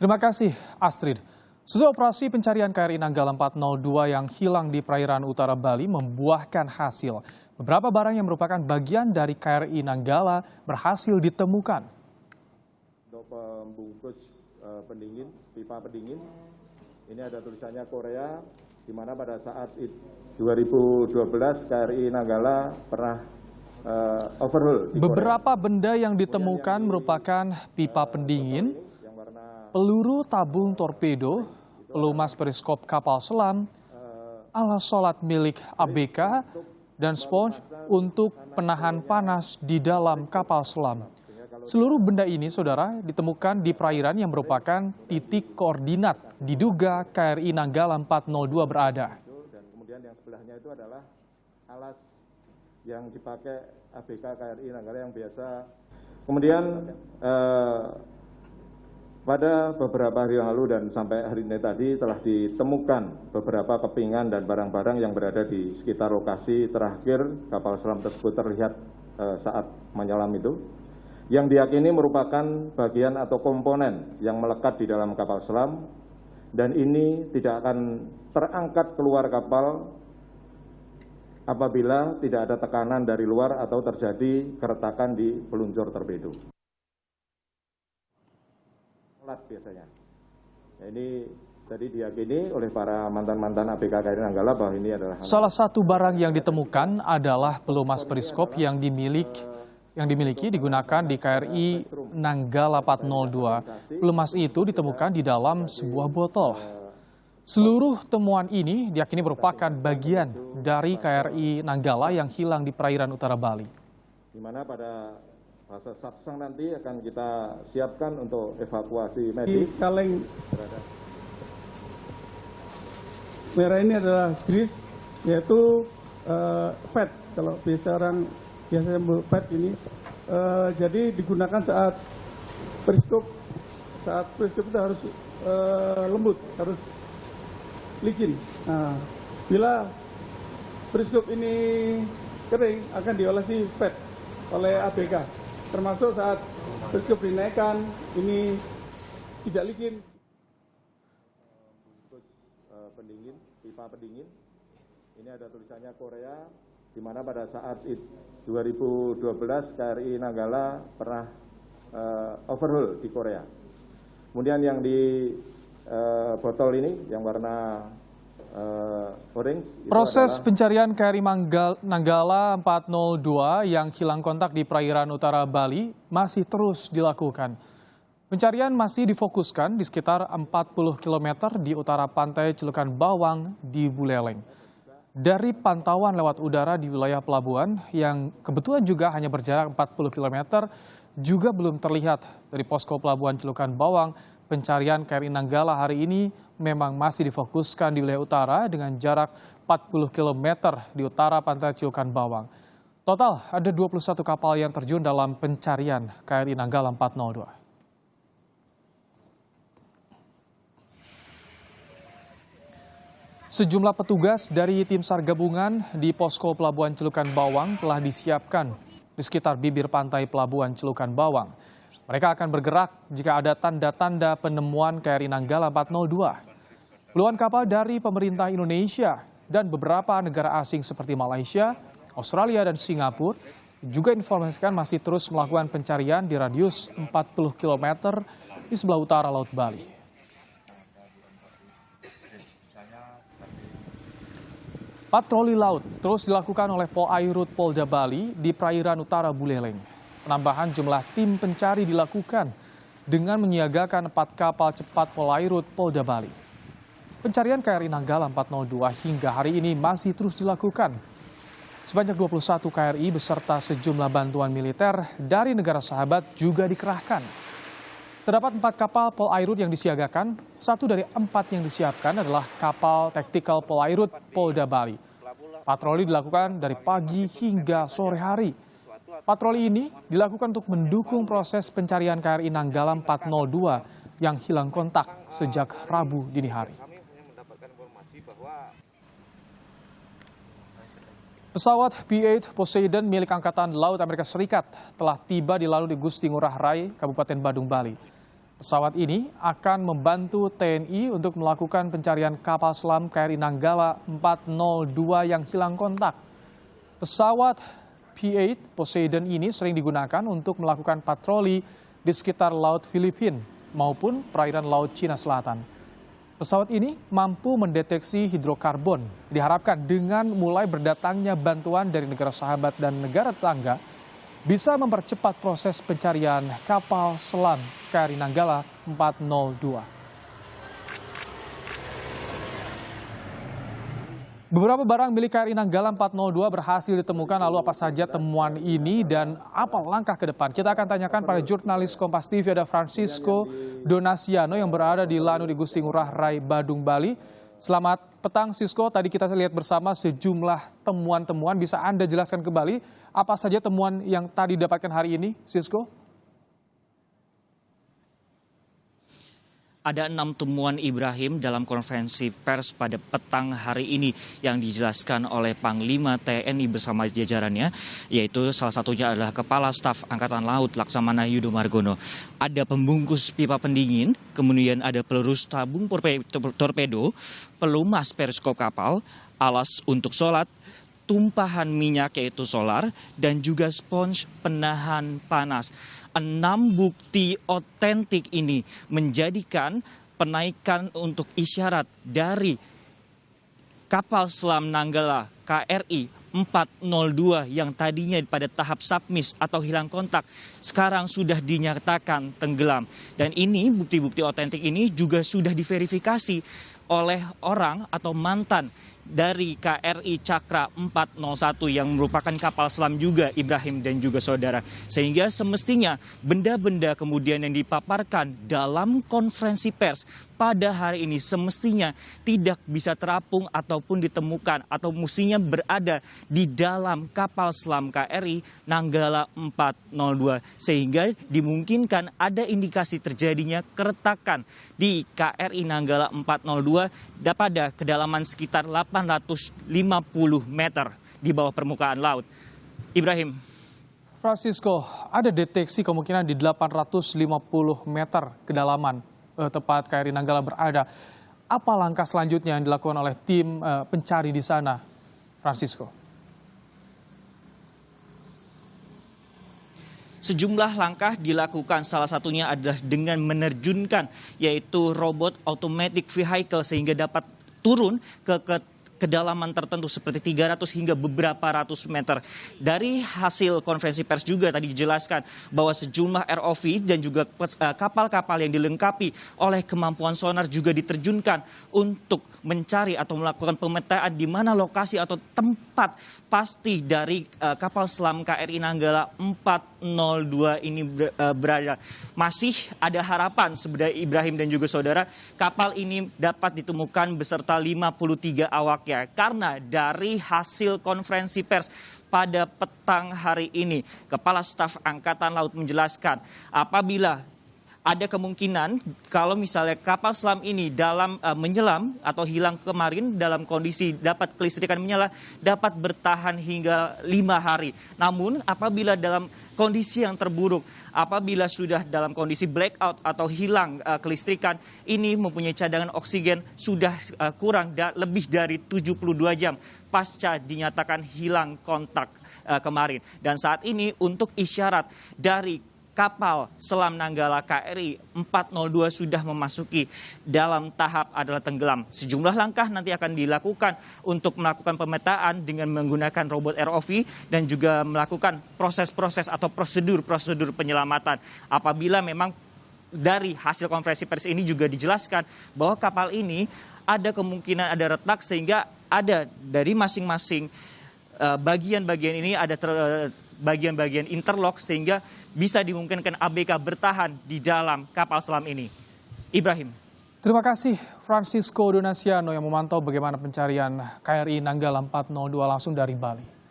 Terima kasih, Astrid. Setelah operasi pencarian KRI Nanggala 402 yang hilang di perairan utara Bali membuahkan hasil. Beberapa barang yang merupakan bagian dari KRI Nanggala berhasil ditemukan. Untuk pembungkus pendingin, pipa pendingin, ini ada tulisannya Korea, di mana pada saat 2012 KRI Nanggala pernah overhaul di Korea. Beberapa benda yang ditemukan merupakan pipa pendingin, peluru tabung torpedo, pelumas periskop kapal selam, alas sholat milik ABK, dan spons untuk penahan panas di dalam kapal selam. Seluruh benda ini, saudara, ditemukan di perairan yang merupakan titik koordinat diduga KRI Nanggala 402 berada. Dan kemudian yang sebelahnya itu adalah alas yang dipakai ABK KRI Nanggala yang biasa. Kemudian pada beberapa hari yang lalu dan sampai hari ini tadi telah ditemukan beberapa kepingan dan barang-barang yang berada di sekitar lokasi terakhir kapal selam tersebut terlihat saat menyelam itu, yang diyakini merupakan bagian atau komponen yang melekat di dalam kapal selam dan ini tidak akan terangkat keluar kapal apabila tidak ada tekanan dari luar atau terjadi keretakan di peluncur torpedo. Biasanya. Nah, ini tadi diyakini oleh para mantan-mantan ABK KRI Nanggala bahwa ini adalah salah satu barang yang ditemukan adalah pelumas periskop yang dimiliki digunakan di KRI Nanggala 402. Pelumas itu ditemukan di dalam sebuah botol. Seluruh temuan ini diyakini merupakan bagian dari KRI Nanggala yang hilang di perairan utara Bali. Di mana pada fase satsang nanti akan kita siapkan untuk evakuasi medis. Di kaleng merah ini adalah grease, yaitu PET. Kalau biasanya PET ini, jadi digunakan saat periskop itu harus lembut, harus licin. Nah, bila periskop ini kering akan diolesi PET oleh ABK. Termasuk saat periskop dinaikkan, ini tidak licin. Pendingin, pipa pendingin, ini ada tulisannya Korea, di mana pada saat 2012 KRI Nanggala pernah overhaul di Korea. Kemudian yang di botol ini, yang warna orange. Proses pencarian KRI Nanggala 402 yang hilang kontak di perairan utara Bali masih terus dilakukan. Pencarian masih difokuskan di sekitar 40 km di utara pantai Celukan Bawang di Buleleng. Dari pantauan lewat udara di wilayah pelabuhan yang kebetulan juga hanya berjarak 40 km juga belum terlihat dari posko pelabuhan Celukan Bawang. Pencarian KRI Nanggala hari ini memang masih difokuskan di wilayah utara dengan jarak 40 km di utara pantai Celukan Bawang. Total ada 21 kapal yang terjun dalam pencarian KRI Nanggala 402. Sejumlah petugas dari tim SAR gabungan di posko pelabuhan Celukan Bawang telah disiapkan di sekitar bibir pantai pelabuhan Celukan Bawang. Mereka akan bergerak jika ada tanda-tanda penemuan KRI Nanggala 402. Puluhan kapal dari pemerintah Indonesia dan beberapa negara asing seperti Malaysia, Australia, dan Singapura juga informasikan masih terus melakukan pencarian di radius 40 km di sebelah utara Laut Bali. Patroli laut terus dilakukan oleh Polairut Polda Bali di perairan utara Buleleng. Penambahan jumlah tim pencari dilakukan dengan menyiagakan 4 kapal cepat Polairut Polda Bali. Pencarian KRI Nanggala 402 hingga hari ini masih terus dilakukan. Sebanyak 21 KRI beserta sejumlah bantuan militer dari negara sahabat juga dikerahkan. Terdapat 4 kapal Polairut yang disiagakan, 1 dari 4 yang disiapkan adalah kapal taktikal Polairut Polda Bali. Patroli dilakukan dari pagi hingga sore hari. Patroli ini dilakukan untuk mendukung proses pencarian KRI Nanggala 402 yang hilang kontak sejak Rabu dini hari. Pesawat P-8 Poseidon milik Angkatan Laut Amerika Serikat telah tiba di Lalu di Gusti Ngurah Rai, Kabupaten Badung, Bali. Pesawat ini akan membantu TNI untuk melakukan pencarian kapal selam KRI Nanggala 402 yang hilang kontak. Pesawat P-8 Poseidon ini sering digunakan untuk melakukan patroli di sekitar Laut Filipina maupun perairan Laut Cina Selatan. Pesawat ini mampu mendeteksi hidrokarbon. Diharapkan dengan mulai berdatangnya bantuan dari negara sahabat dan negara tetangga, bisa mempercepat proses pencarian kapal selam KRI Nanggala 402. Beberapa barang milik KRI Nanggala 402 berhasil ditemukan, lalu apa saja temuan ini dan apa langkah ke depan? Kita akan tanyakan pada jurnalis Kompas TV, ada Francisco Donasiano yang berada di Lanu di Gusti Ngurah Rai, Badung, Bali. Selamat petang, Sisko. Tadi kita lihat bersama sejumlah temuan-temuan. Bisa Anda jelaskan kembali apa saja temuan yang tadi didapatkan hari ini, Sisko? Ada 6 temuan Ibrahim dalam konferensi pers pada petang hari ini yang dijelaskan oleh Panglima TNI bersama jajarannya, yaitu salah satunya adalah Kepala Staf Angkatan Laut Laksamana Yudo Margono. Ada pembungkus pipa pendingin, kemudian ada peluru tabung torpedo, pelumas periskop kapal, alas untuk sholat, tumpahan minyak yaitu solar, dan juga spons penahan panas. 6 bukti otentik ini menjadikan penaikan untuk isyarat dari kapal selam Nanggala KRI 402 yang tadinya pada tahap submiss atau hilang kontak sekarang sudah dinyatakan tenggelam. Dan ini bukti-bukti otentik ini juga sudah diverifikasi oleh orang atau mantan dari KRI Cakra 401 yang merupakan kapal selam juga Ibrahim dan juga saudara. Sehingga semestinya benda-benda kemudian yang dipaparkan dalam konferensi pers pada hari ini semestinya tidak bisa terapung ataupun ditemukan atau mestinya berada di dalam kapal selam KRI Nanggala 402. Sehingga dimungkinkan ada indikasi terjadinya keretakan di KRI Nanggala 402 pada kedalaman sekitar 850 meter di bawah permukaan laut. Ibrahim. Francisco, ada deteksi kemungkinan di 850 meter kedalaman tepat KRI Nanggala berada. Apa langkah selanjutnya yang dilakukan oleh tim pencari di sana, Francisco? Sejumlah langkah dilakukan, salah satunya adalah dengan menerjunkan yaitu robot automatic vehicle sehingga dapat turun ke kedalaman tertentu seperti 300 hingga beberapa ratus meter. Dari hasil konferensi pers juga tadi dijelaskan bahwa sejumlah ROV dan juga kapal-kapal yang dilengkapi oleh kemampuan sonar juga diterjunkan untuk mencari atau melakukan pemetaan di mana lokasi atau tempat pasti dari kapal selam KRI Nanggala 402 ini berada. Masih ada harapan sebenarnya Ibrahim dan juga saudara, kapal ini dapat ditemukan beserta 53 awaknya. Karena dari hasil konferensi pers pada petang hari ini, Kepala Staf Angkatan Laut menjelaskan apabila ada kemungkinan kalau misalnya kapal selam ini dalam menyelam atau hilang kemarin dalam kondisi dapat kelistrikan menyala dapat bertahan hingga 5 hari. Namun apabila dalam kondisi yang terburuk, apabila sudah dalam kondisi blackout atau hilang kelistrikan, ini mempunyai cadangan oksigen sudah kurang lebih dari 72 jam pasca dinyatakan hilang kontak kemarin. Dan saat ini untuk isyarat dari kapal selam Nanggala KRI 402 sudah memasuki dalam tahap adalah tenggelam. Sejumlah langkah nanti akan dilakukan untuk melakukan pemetaan dengan menggunakan robot ROV dan juga melakukan proses-proses atau prosedur-prosedur penyelamatan. Apabila memang dari hasil konferensi pers ini juga dijelaskan bahwa kapal ini ada kemungkinan ada retak sehingga ada dari masing-masing bagian-bagian ini ada bagian-bagian interlock sehingga bisa dimungkinkan ABK bertahan di dalam kapal selam ini. Ibrahim. Terima kasih Francisco Donasiano yang memantau bagaimana pencarian KRI Nanggala 402 langsung dari Bali.